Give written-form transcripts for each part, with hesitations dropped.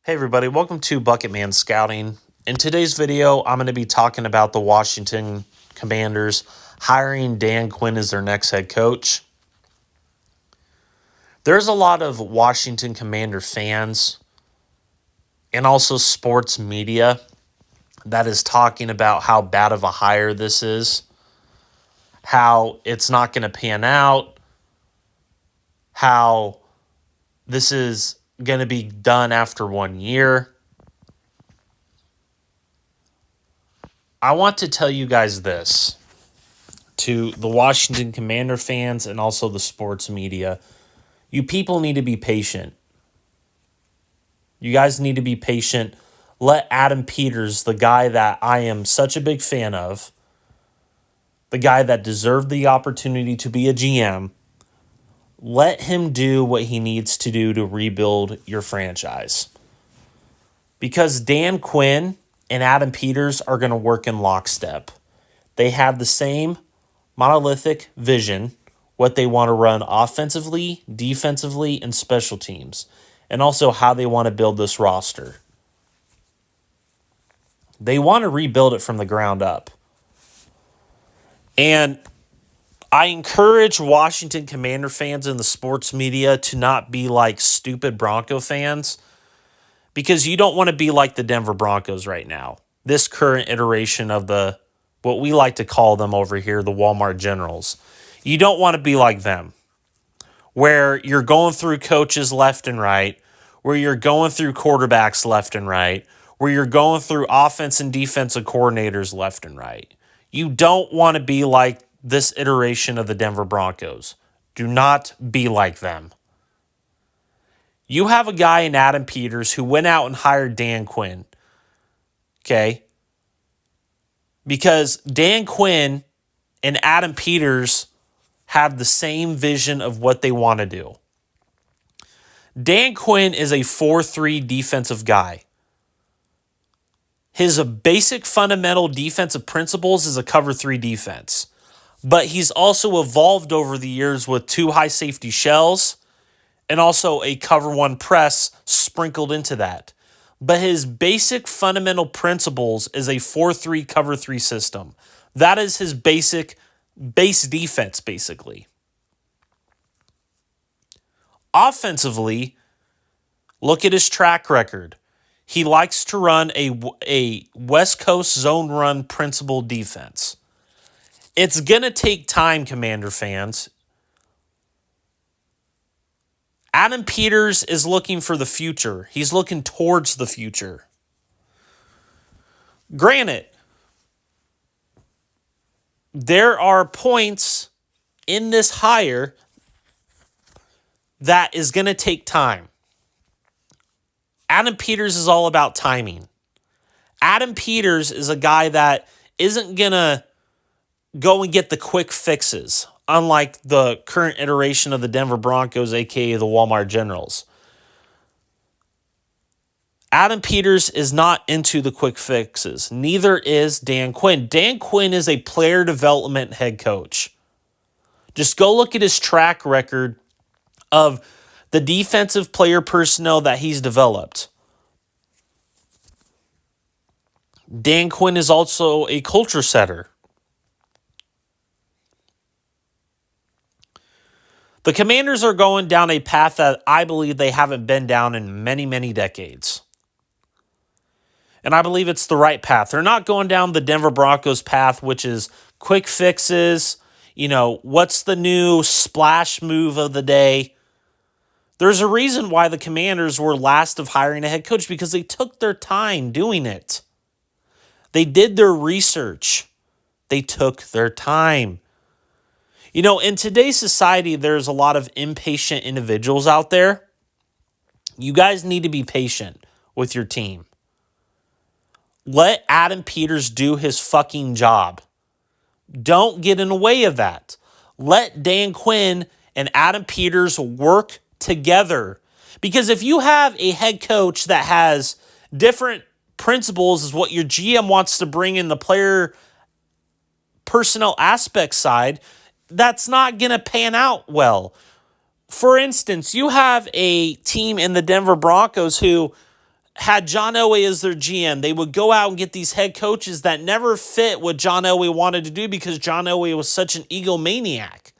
Hey everybody, welcome to Bucket Man Scouting. In today's video, I'm going to be talking about the Washington Commanders hiring Dan Quinn as their next head coach. There's a lot of Washington Commander fans and also sports media that is talking about how bad of a hire this is, how it's not going to pan out, how this is going to be done after 1 year. I want to tell you guys this, to the Washington Commander fans and also the sports media. You people need to be patient. You guys need to be patient. Let Adam Peters, the guy that I am such a big fan of, the guy that deserved the opportunity to be a GM, let him do what he needs to do to rebuild your franchise. Because Dan Quinn and Adam Peters are going to work in lockstep. They have the same monolithic vision, what they want to run offensively, defensively, and special teams, and also how they want to build this roster. They want to rebuild it from the ground up. And I encourage Washington Commander fans in the sports media to not be like stupid Bronco fans, because you don't want to be like the Denver Broncos right now. This current iteration of what we like to call them over here, the Walmart Generals. You don't want to be like them, where you're going through coaches left and right, where you're going through quarterbacks left and right, where you're going through offense and defensive coordinators left and right. You don't want to be like this iteration of the Denver Broncos. Do not be like them. You have a guy in Adam Peters who went out and hired Dan Quinn. Okay? Because Dan Quinn and Adam Peters have the same vision of what they want to do. Dan Quinn is a 4-3 defensive guy. His basic fundamental defensive principles is a cover 3 defense. But he's also evolved over the years with 2 high safety shells and also a cover 1 press sprinkled into that. But his basic fundamental principles is a 4-3 cover 3 system. That is his base defense, basically. Offensively, look at his track record. He likes to run a West Coast zone run principle defense. It's going to take time, Commander fans. Adam Peters is looking for the future. He's looking towards the future. Granted, there are points in this hire that is going to take time. Adam Peters is all about timing. Adam Peters is a guy that isn't going to go and get the quick fixes, unlike the current iteration of the Denver Broncos, a.k.a. the Walmart Generals. Adam Peters is not into the quick fixes. Neither is Dan Quinn. Dan Quinn is a player development head coach. Just go look at his track record of the defensive player personnel that he's developed. Dan Quinn is also a culture setter. The Commanders are going down a path that I believe they haven't been down in many, many decades. And I believe it's the right path. They're not going down the Denver Broncos path, which is quick fixes. What's the new splash move of the day? There's a reason why the Commanders were last of hiring a head coach, because they took their time doing it. They did their research. They took their time. In today's society, there's a lot of impatient individuals out there. You guys need to be patient with your team. Let Adam Peters do his fucking job. Don't get in the way of that. Let Dan Quinn and Adam Peters work together. Because if you have a head coach that has different principles as what your GM wants to bring in the player personnel aspect side, that's not going to pan out well. For instance, you have a team in the Denver Broncos who had John Elway as their GM, they would go out and get these head coaches that never fit what John Elway wanted to do because John Elway was such an egomaniac.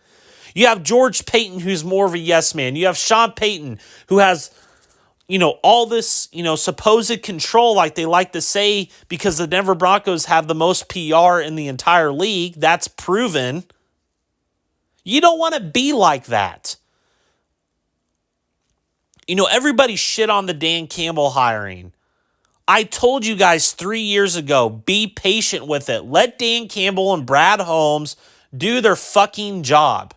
You have George Payton, who's more of a yes man. You have Sean Payton, who has, all this, supposed control, like they like to say, because the Denver Broncos have the most PR in the entire league. That's proven. You don't want to be like that. Everybody shit on the Dan Campbell hiring. I told you guys 3 years ago, be patient with it. Let Dan Campbell and Brad Holmes do their fucking job.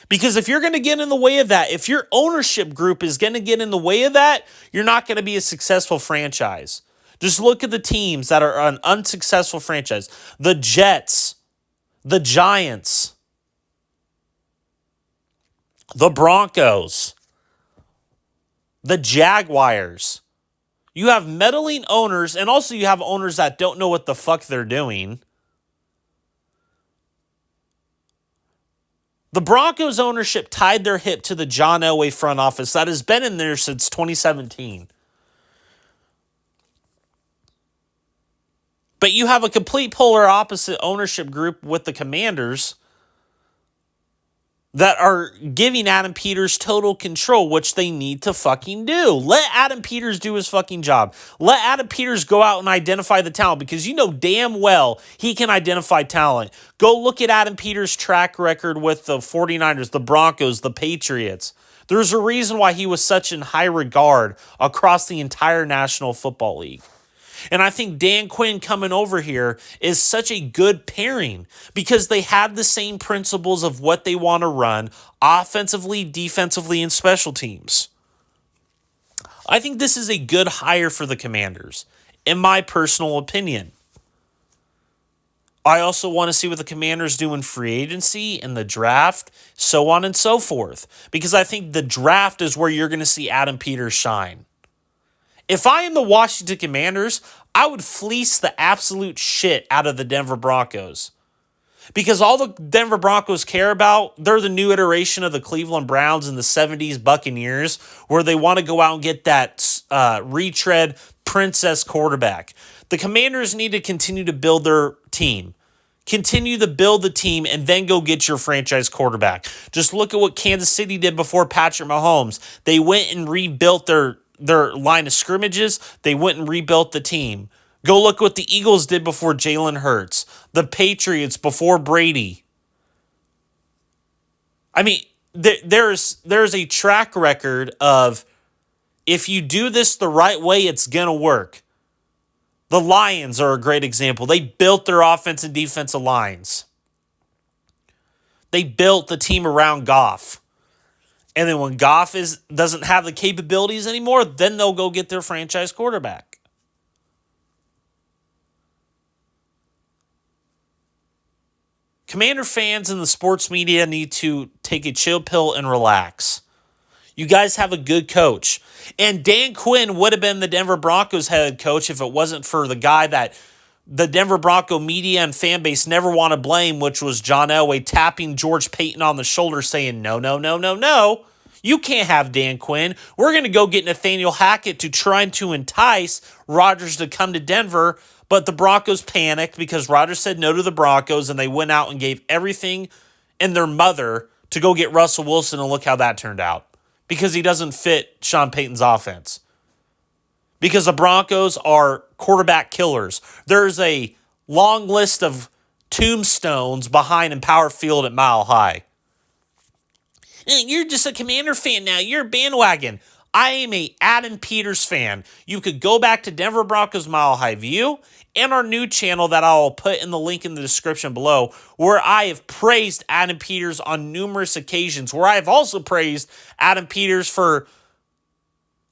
Because if you're going to get in the way of that, if your ownership group is going to get in the way of that, you're not going to be a successful franchise. Just look at the teams that are an unsuccessful franchise. The Jets, the Giants, the Broncos, the Jaguars. You have meddling owners, and also you have owners that don't know what the fuck they're doing. The Broncos ownership tied their hip to the John Elway front office that has been in there since 2017. But you have a complete polar opposite ownership group with the Commanders that are giving Adam Peters total control, which they need to fucking do. Let Adam Peters do his fucking job. Let Adam Peters go out and identify the talent, because you know damn well he can identify talent. Go look at Adam Peters' track record with the 49ers, the Broncos, the Patriots. There's a reason why he was such in high regard across the entire National Football League. And I think Dan Quinn coming over here is such a good pairing because they have the same principles of what they want to run offensively, defensively, and special teams. I think this is a good hire for the Commanders, in my personal opinion. I also want to see what the Commanders do in free agency and the draft, so on and so forth, because I think the draft is where you're going to see Adam Peters shine. If I am the Washington Commanders, I would fleece the absolute shit out of the Denver Broncos. Because all the Denver Broncos care about, they're the new iteration of the Cleveland Browns and the 70s Buccaneers, where they want to go out and get that retread princess quarterback. The Commanders need to continue to build their team. Continue to build the team and then go get your franchise quarterback. Just look at what Kansas City did before Patrick Mahomes. They went and rebuilt their line of scrimmages. They went and rebuilt the team. Go look what the Eagles did before Jalen Hurts. The Patriots before Brady. I mean, there's a track record of if you do this the right way, it's going to work. The Lions are a great example. They built their offense and defensive lines. They built the team around Goff. And then when Goff doesn't have the capabilities anymore, then they'll go get their franchise quarterback. Commander fans and the sports media need to take a chill pill and relax. You guys have a good coach. And Dan Quinn would have been the Denver Broncos head coach if it wasn't for the guy that the Denver Bronco media and fan base never want to blame, which was John Elway tapping George Payton on the shoulder saying, no, no, no, no, no. You can't have Dan Quinn. We're going to go get Nathaniel Hackett to try to entice Rodgers to come to Denver, but the Broncos panicked because Rodgers said no to the Broncos, and they went out and gave everything in their mother to go get Russell Wilson, and look how that turned out. Because he doesn't fit Sean Payton's offense. Because the Broncos are quarterback killers. There's a long list of tombstones behind Empower Field at Mile High. You're just a Commander fan now. You're a bandwagon. I am a Adam Peters fan. You could go back to Denver Broncos Mile High View and our new channel that I'll put in the link in the description below, where I have praised Adam Peters on numerous occasions, where I have also praised Adam Peters for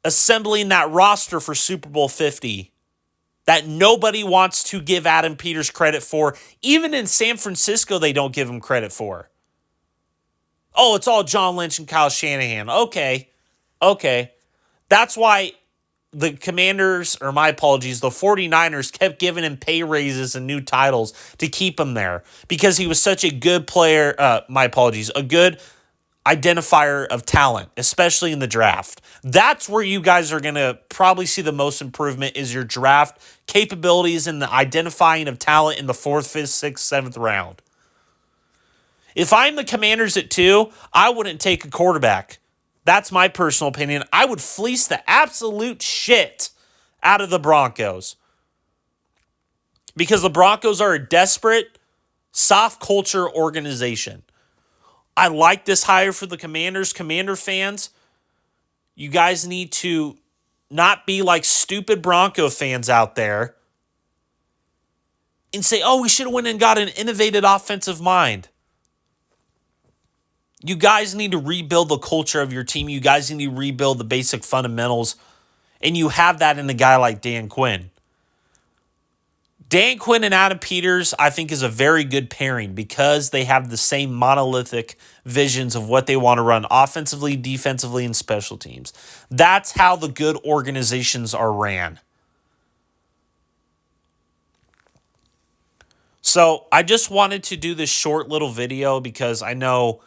assembling that roster for Super Bowl 50 that nobody wants to give Adam Peters credit for. Even in San Francisco, they don't give him credit for. Oh, it's all John Lynch and Kyle Shanahan. Okay. That's why the Commanders, or my apologies, the 49ers kept giving him pay raises and new titles to keep him there because he was such a good player. My apologies, a good identifier of talent, especially in the draft. That's where you guys are going to probably see the most improvement is your draft capabilities and the identifying of talent in the 4th, 5th, 6th, 7th round. If I'm the Commanders at 2, I wouldn't take a quarterback. That's my personal opinion. I would fleece the absolute shit out of the Broncos. Because the Broncos are a desperate, soft culture organization. I like this hire for the Commanders. Commander fans, you guys need to not be like stupid Bronco fans out there and say, oh, we should have went and got an innovative offensive mind. You guys need to rebuild the culture of your team. You guys need to rebuild the basic fundamentals. And you have that in a guy like Dan Quinn. Dan Quinn and Adam Peters, I think, is a very good pairing because they have the same monolithic visions of what they want to run offensively, defensively, and special teams. That's how the good organizations are ran. So I just wanted to do this short little video because I know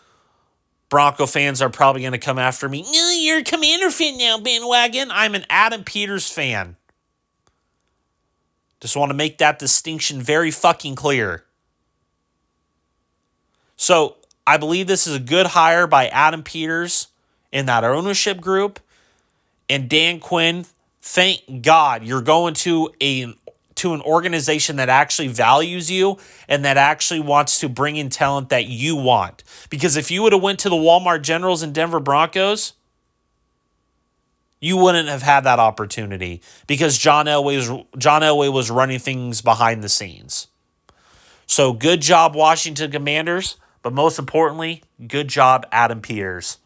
Bronco fans are probably going to come after me. No, you're a Commander fan now, bandwagon. I'm an Adam Peters fan. Just want to make that distinction very fucking clear. So I believe this is a good hire by Adam Peters in that ownership group. And Dan Quinn, thank God you're going to an organization that actually values you and that actually wants to bring in talent that you want. Because if you would have went to the Walmart Generals and Denver Broncos, you wouldn't have had that opportunity because John Elway was running things behind the scenes. So good job, Washington Commanders, but most importantly, good job, Adam Peters.